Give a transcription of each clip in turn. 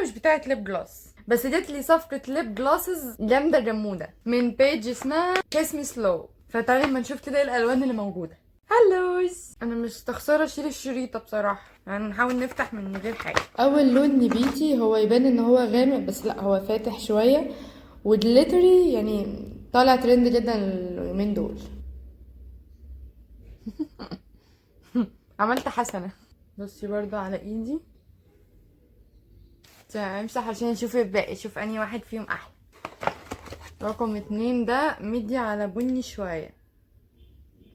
مش بتاعت ليب جلوس، بس جات لي صفقة ليب جلوسز جامدة جمودة من بيج اسمها كيس مي سلو. فتعالي اما نشوف كده ايه الالوان اللي موجودة. هلوز، انا مستخسرة اشيل الشريطة بصراحة، يعني نحاول نفتح من غير حاجة. اول لون نبيتي، هو يبان ان هو غامق بس لا هو فاتح شوية وجليتري، يعني طالع ترند جدا اليومين دول. عملت حسنة. بصي برضو على ايدي، امسح عشان اشوف الباقي، شوف انهي واحد فيهم احلى. رقم 2 ده مدي على بني شوية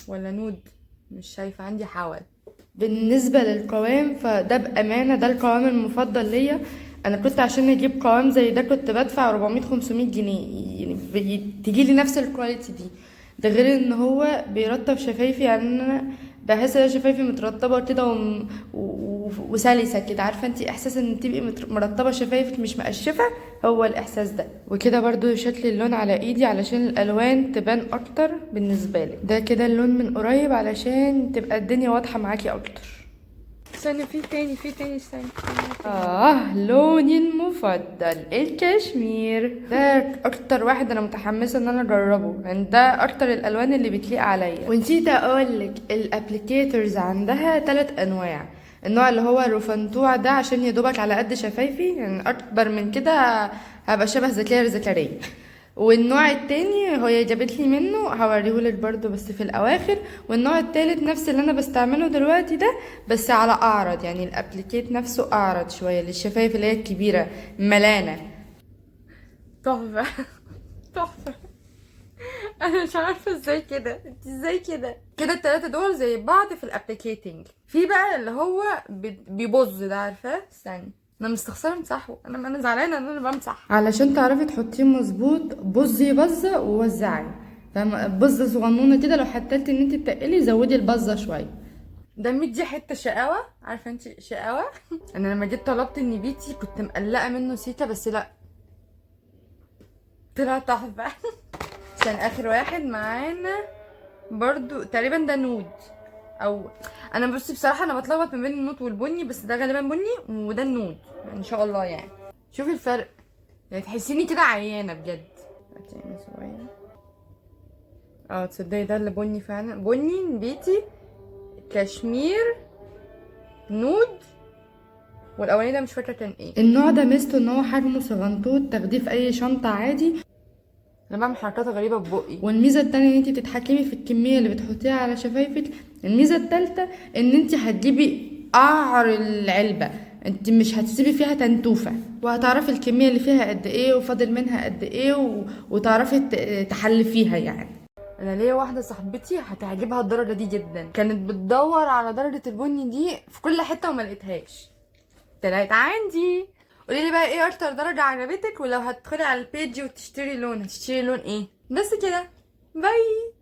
ولا نود، مش شايفة، عندي حول. بالنسبة للقوام فده بأمانة ده القوام المفضل ليا. انا كنت عشان اجيب قوام زي ده كنت بدفع 400-500 جنيه، يعني تجيلي نفس الكواليتي دي. ده غير ان هو بيرطب شفايفي، يعني انا بحس ان شفايفي مترطبه كده وسلسه كده، عارفه انت احساس ان تبقي مرطبه شفايفك مش مقشفه، هو الاحساس ده. وكده برضو شكل اللون على ايدي علشان الالوان تبان اكتر بالنسبه لك. ده كده اللون من قريب علشان تبقى الدنيا واضحه معاكي اكتر. استنى، في تاني استنى. لوني المفضل الكشمير ده اكتر واحد انا متحمسه ان انا اجربه، يعني ده اكتر الالوان اللي بتليق عليا. ونسيت اقولك الابليكيتورز عندها 3 انواع. النوع اللي هو الرفنتوع ده عشان يدوبك على قد شفايفي، يعني اكبر من كده هبقى شبه زكريا. والنوع التاني هي جابت لي منه هوريهولك برضو بس في الاواخر. والنوع التالت نفس اللي انا بستعمله دلوقتي ده بس على اعرض، يعني الابليكيت نفسه اعرض شويه للشفايف اللي هي الكبيره ملانه. تحفه. تحفه. انا مش عارفه ازاي كده، انت ازاي كده التلاتة دول زي بعض في الابليكيتنج. في بقى اللي هو بيبظ ده، عارفاه؟ استني، انا مستخسره امسحه، انا زعلانه ان انا بمسح. علشان تعرفي تحطيه مظبوط بظي بظه ووزعي، فاهمه؟ بظه صغنونه كده، لو حتلتي ان انت تقلي زودي البظه شويه. ده مدي حته شقاوه، عارفه انت شقاوه. انا لما جيت طلبت النبيتي كنت مقلقه منه سيكا بس لا، طلع تحفه. عشان اخر واحد معانا برضو تقريبا ده نود، او انا بصي بصراحه انا بتلخبط ما بين النود والبني، بس ده غالبا بني وده النود ان شاء الله. يعني شوفي الفرق، يعني تحسيني كده عيانه بجد. تصدقي ده اللي بني فعلا، بني بيتي كشمير نود، والاولاني ده مش فاكره كان ايه. النوع ده ميزته ان هو حجمه صغنطوط، تاخديه في اي شنطه عادي. انا بعمل حركات غريبه ببقي. والميزه التانية ان انت تتحكمي في الكميه اللي بتحطيها على شفايفك. الميزه التالتة ان انت هتجيبي قعر العلبه، انت مش هتسيبي فيها تنتوفه، وهتعرفي الكميه اللي فيها قد ايه وفاضل منها قد ايه وتعرفي تحلفيها يعني. انا ليا واحده صاحبتي هتعجبها الدرجه دي جدا، كانت بتدور على درجه البني دي في كل حته وما لقيتهاش، طلعت عندي. قولي لي بقى ايه اكتر درجه عجبتك، ولو هتدخلي على البيج وتشتري لون هتشتري لون ايه؟ بس كده، باي.